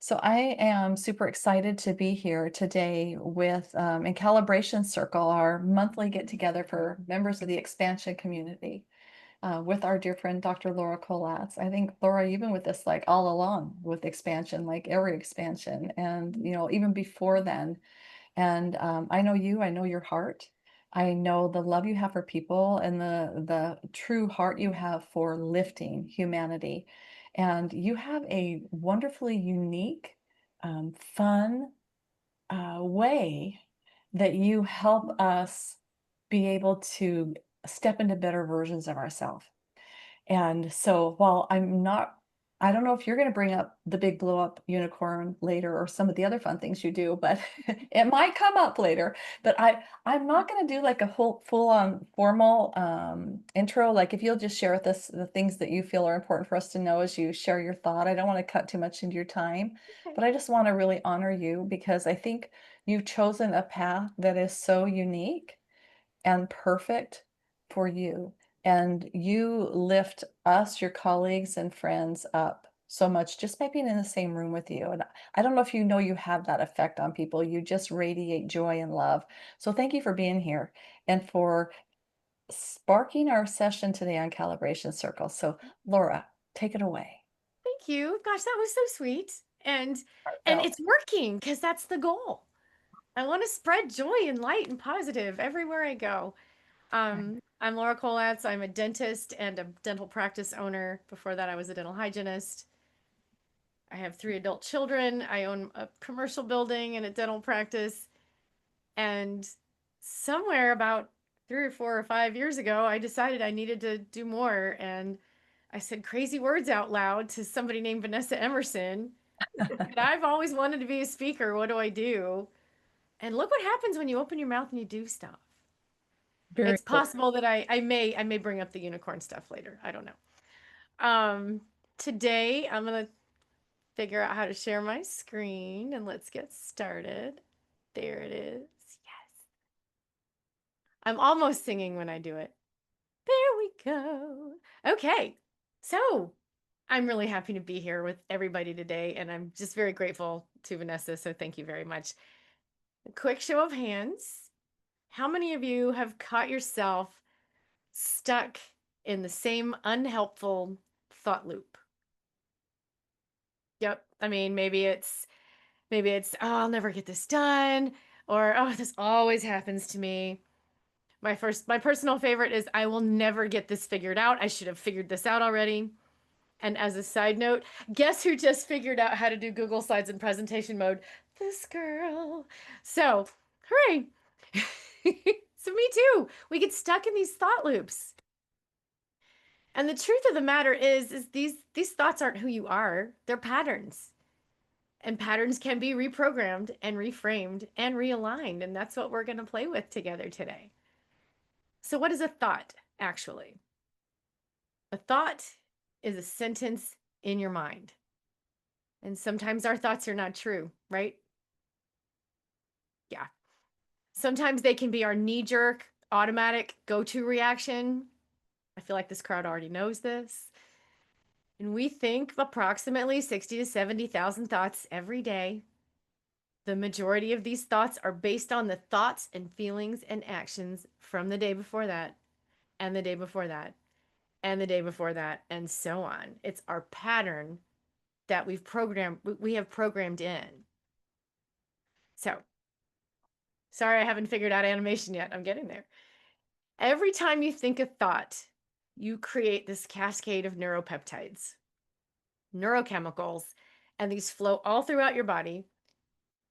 So I am super excited to be here today with in Calibration Circle, our monthly get together for members of the expansion community with our dear friend Dr. Laura Collatz. I think Laura, you've been with us like all along with expansion, like every expansion, and even before then. And I know you, I know your heart. I know the love you have for people and the true heart you have for lifting humanity. And you have a wonderfully unique, fun way that you help us be able to step into better versions of ourselves. And so while I don't know if you're going to bring up the big blow up unicorn later or some of the other fun things you do, but it might come up later. But I'm not going to do like a whole full on formal intro. Like if you'll just share with us the things that you feel are important for us to know as you share your thought. I don't want to cut too much into your time, Okay. but I just want to really honor you because I think you've chosen a path that is so unique and perfect for you. And you lift us, your colleagues and friends up so much just by being in the same room with you. And I don't know if you know you have that effect on people. You just radiate joy and love. So thank you for being here and for sparking our session today on Calibration Circle. So Laura, take it away. Thank you. Gosh, that was so sweet. And Heartfelt. it's working because that's the goal. I want to spread joy and light and positive everywhere I go. I'm Laura Collatz. I'm a dentist and a dental practice owner. Before that, I was a dental hygienist. I have 3 adult children. I own a commercial building and a dental practice. And somewhere about 3 or 4 or 5 years ago, I decided I needed to do more. And I said crazy words out loud to somebody named Vanessa Emerson. And I've always wanted to be a speaker. What do I do? And look what happens when you open your mouth and you do stuff. Very It's cool. possible that I may bring up the unicorn stuff later. I don't know. Um, Today I'm gonna figure out how to share my screen and let's get started. There it is. Yes. I'm almost singing when I do it. There we go. Okay. So I'm really happy to be here with everybody today, and I'm just very grateful to Vanessa. So thank you very much. A quick show of hands. How many of you have caught yourself stuck in the same unhelpful thought loop? Yep. I mean, maybe it's oh, I'll never get this done, or oh, this always happens to me. My personal favorite is I will never get this figured out. I should have figured this out already. And as a side note, guess who just figured out how to do Google Slides in presentation mode? This girl. So, hooray. So me too. We get stuck in these thought loops. And the truth of the matter is these thoughts aren't who you are. They're patterns. And patterns can be reprogrammed and reframed and realigned, and that's what we're going to play with together today. So what is a thought actually? A thought is a sentence in your mind. And sometimes our thoughts are not true, right? Yeah. Sometimes they can be our knee jerk, automatic go to reaction. I feel like this crowd already knows this. And we think approximately 60 to 70,000 thoughts every day. The majority of these thoughts are based on the thoughts and feelings and actions from the day before that, and the day before that, and the day before that, and so on. It's our pattern that we have programmed in. So, sorry, I haven't figured out animation yet. I'm getting there. Every time you think a thought, you create this cascade of neuropeptides, neurochemicals, and these flow all throughout your body.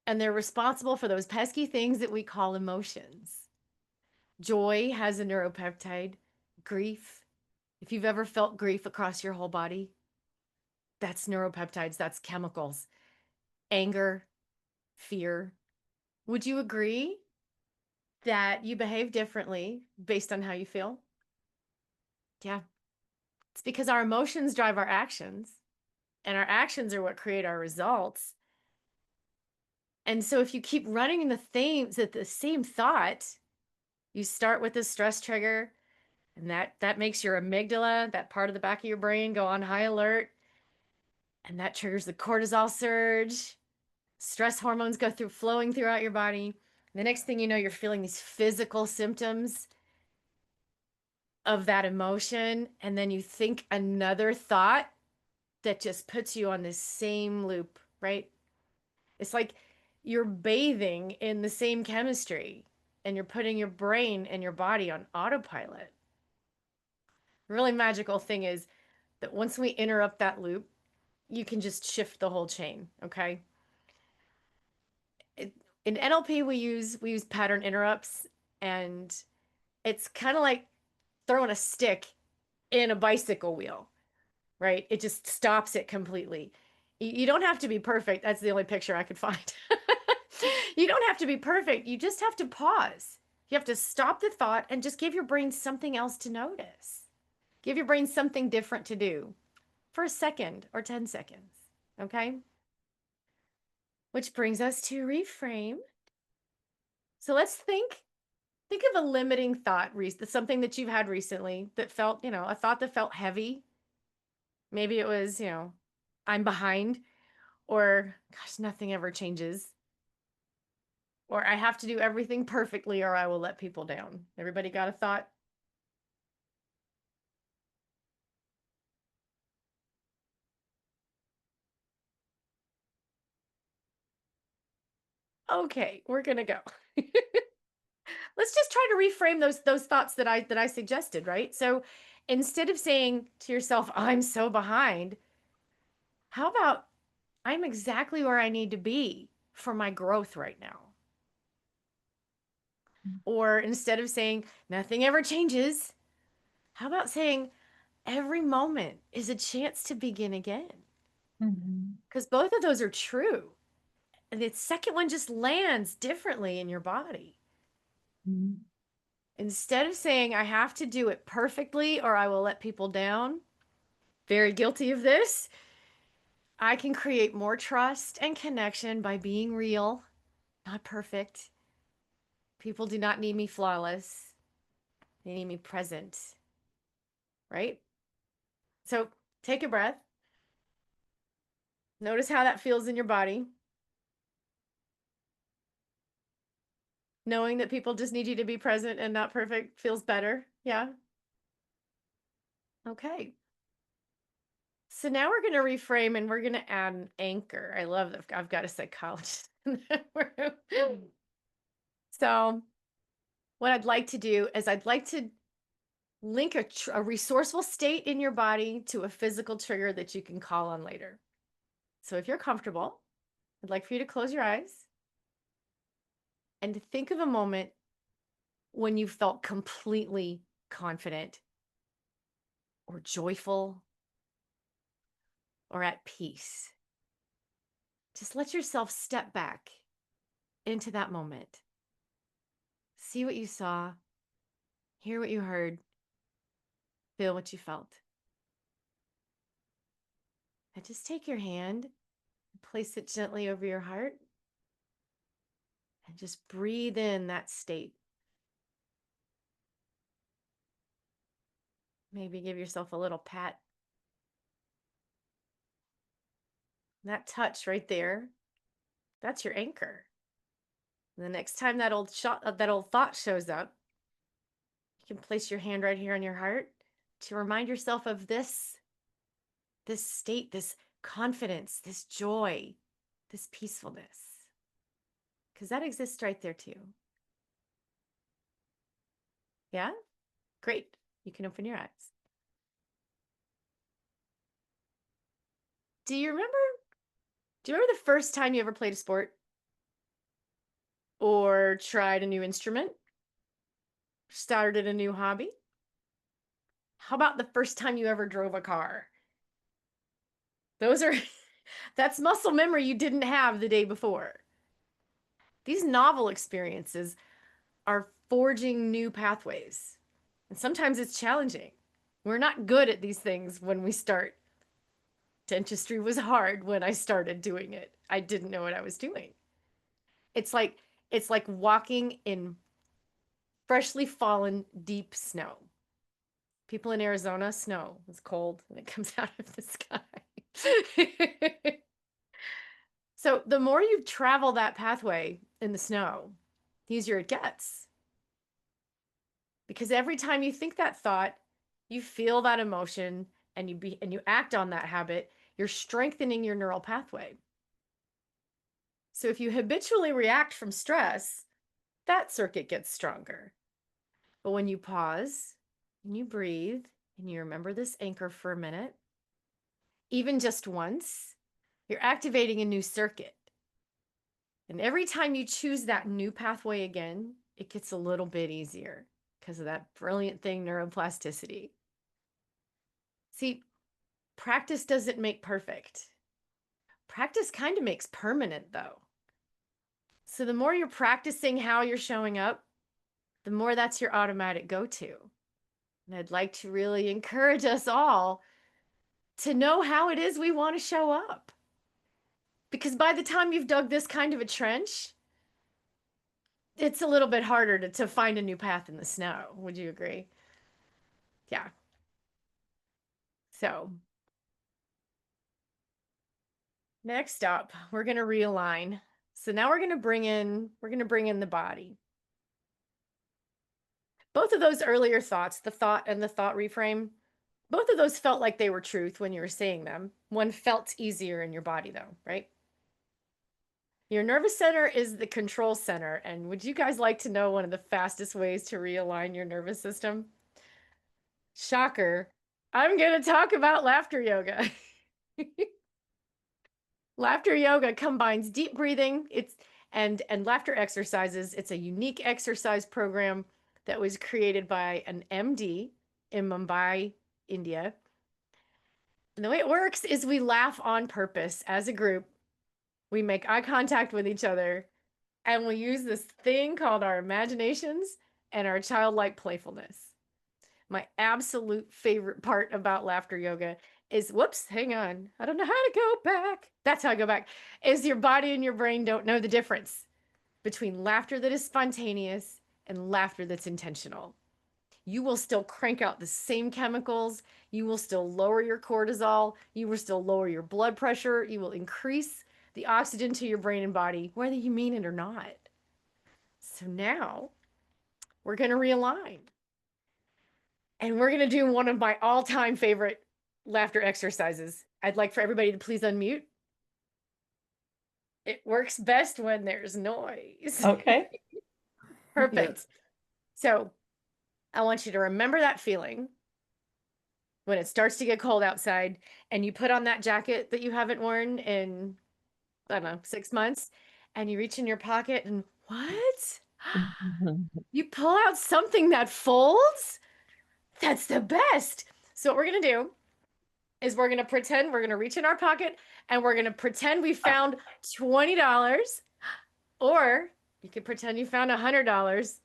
And they're responsible for those pesky things that we call emotions. Joy has a neuropeptide, grief. If you've ever felt grief across your whole body, that's neuropeptides, that's chemicals. Anger, fear. Would you agree that you behave differently based on how you feel? Yeah. It's because our emotions drive our actions, and our actions are what create our results. And so if you keep running the same thought, you start with a stress trigger, and that makes your amygdala, that part of the back of your brain, go on high alert. And that triggers the cortisol surge. Stress hormones go through flowing throughout your body. The next thing you know, you're feeling these physical symptoms of that emotion. And then you think another thought that just puts you on this same loop, right? It's like you're bathing in the same chemistry and you're putting your brain and your body on autopilot. The really magical thing is that once we interrupt that loop, you can just shift the whole chain, okay? In NLP we use pattern interrupts, and it's kind of like throwing a stick in a bicycle wheel, right? It just stops it completely. You don't have to be perfect. That's the only picture I could find. You don't have to be perfect. You just have to pause. You have to stop the thought and just give your brain something else to notice. Give your brain something different to do for a second or 10 seconds. Okay? Which brings us to reframe. So let's think of a limiting thought, something that you've had recently that felt, a thought that felt heavy. Maybe it was, I'm behind, or gosh, nothing ever changes, or I have to do everything perfectly or I will let people down. Everybody got a thought? Okay, we're gonna go. Let's just try to reframe those thoughts that I suggested, right? So instead of saying to yourself, I'm so behind, how about I'm exactly where I need to be for my growth right now? Or instead of saying nothing ever changes, how about saying every moment is a chance to begin again? Mhm. Because both of those are true. And the second one just lands differently in your body. Mhm. Instead of saying, I have to do it perfectly or I will let people down, very guilty of this, I can create more trust and connection by being real, not perfect. People do not need me flawless, they need me present, right? So take a breath. Notice how that feels in your body. Knowing that people just need you to be present and not perfect feels better. Yeah. Okay. So now we're going to reframe and we're going to add an anchor. I love that I've got a psychologist in the room. So what I'd like to do is I'd like to link a resourceful state in your body to a physical trigger that you can call on later. So if you're comfortable, I'd like for you to close your eyes and to think of a moment when you felt completely confident or joyful or at peace. Just let yourself step back into that moment. See what you saw, hear what you heard, feel what you felt. And just take your hand and place it gently over your heart and just breathe in that state. Maybe give yourself a little pat. That touch right there, that's your anchor. And the next time that old thought shows up, you can place your hand right here on your heart to remind yourself of this state, this confidence, this joy, this peacefulness. Because that exists right there too. Yeah? Great. You can open your eyes. Do you remember the first time you ever played a sport or tried a new instrument? Started a new hobby? How about the first time you ever drove a car? Those are that's muscle memory you didn't have the day before. These novel experiences are forging new pathways. And sometimes it's challenging. We're not good at these things when we start. Dentistry was hard when I started doing it. I didn't know what I was doing. It's like walking in freshly fallen deep snow. People in Arizona, snow is cold and it comes out of the sky. So the more you travel that pathway in the snow, the easier it gets. Because every time you think that thought, you feel that emotion, and you act on that habit, you're strengthening your neural pathway. So if you habitually react from stress, that circuit gets stronger. But when you pause and you breathe and you remember this anchor for a minute, even just once, you're activating a new circuit. And every time you choose that new pathway again, it gets a little bit easier because of that brilliant thing, neuroplasticity. See, practice doesn't make perfect. Practice kind of makes permanent, though. So the more you're practicing how you're showing up, the more that's your automatic go-to. And I'd like to really encourage us all to know how it is we want to show up. Because by the time you've dug this kind of a trench, it's a little bit harder to find a new path in the snow. Would you agree? Yeah. So next up, we're going to realign. So now we're going to bring in the body. Both of those earlier thoughts, the thought and the thought reframe, both of those felt like they were truth when you were saying them. One felt easier in your body though, right? Your nervous center is the control center. And would you guys like to know one of the fastest ways to realign your nervous system? Shocker. I'm going to talk about laughter yoga. Laughter yoga combines deep breathing and laughter exercises. It's a unique exercise program that was created by an MD in Mumbai, India. And the way it works is we laugh on purpose as a group. We make eye contact with each other, and we use this thing called our imaginations and our childlike playfulness. My absolute favorite part about laughter yoga is, whoops, hang on. I don't know how to go back. That's how I go back. Is your body and your brain don't know the difference between laughter that is spontaneous and laughter that's intentional. You will still crank out the same chemicals. You will still lower your cortisol. You will still lower your blood pressure. You will increase the oxygen to your brain and body, whether you mean it or not. So now we're going to realign. And we're going to do one of my all-time favorite laughter exercises. I'd like for everybody to please unmute. It works best when there's noise. Okay. Perfect. So I want you to remember that feeling when it starts to get cold outside and you put on that jacket that you haven't worn in, I don't know, 6 months, and you reach in your pocket and what? You pull out something that folds? That's the best. So what we're going to do is we're going to pretend we're going to reach in our pocket and we're going to pretend we found $20, or you could pretend you found $100.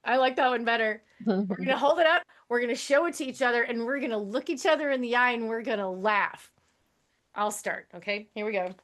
I like that one better. We're going to hold it up. We're going to show it to each other and we're going to look each other in the eye and we're going to laugh. I'll start. Okay, here we go.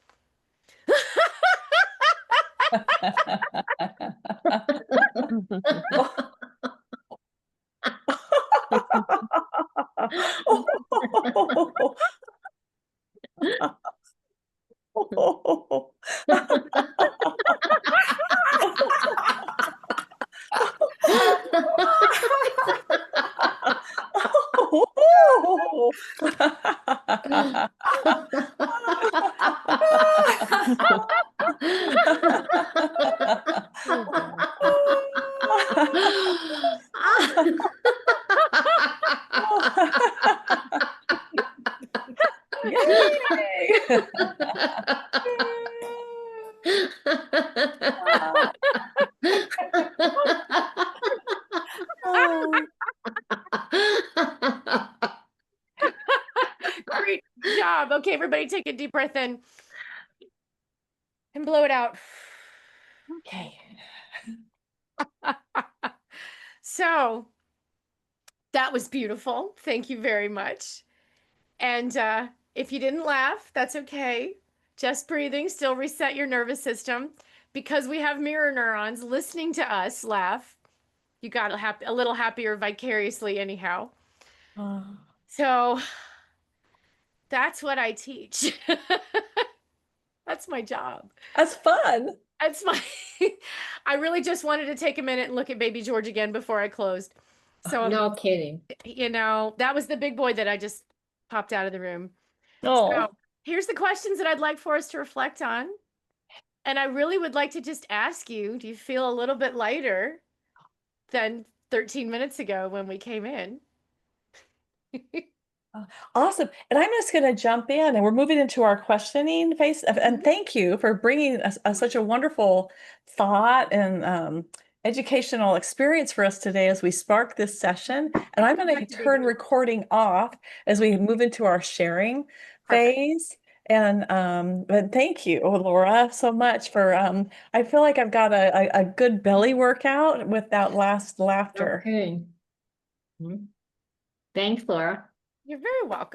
Yay! Great job. Okay, everybody take a deep breath in and blow it out. Okay. So that was beautiful. Thank you very much. And if you didn't laugh, that's okay. Just breathing still reset your nervous system. Because we have mirror neurons listening to us laugh, you got a little happier vicariously anyhow. So That's what I teach. That's my job. That's fun. That's my, I really just wanted to take a minute and look at baby George again before I closed. So, No kidding. that was the big boy that I just popped out of the room. Oh, So here's the questions that I'd like for us to reflect on. And I really would like to just ask you, do you feel a little bit lighter than 13 minutes ago when we came in? awesome. And I'm just going to jump in and we're moving into our questioning phase. And thank you for bringing such a wonderful thought and educational experience for us today as we spark this session. And I'm going to turn recording off as we move into our sharing phase. And but thank you, Laura, so much for I feel like I've got a good belly workout with that last laughter. Okay. Thanks, Laura. You're very welcome.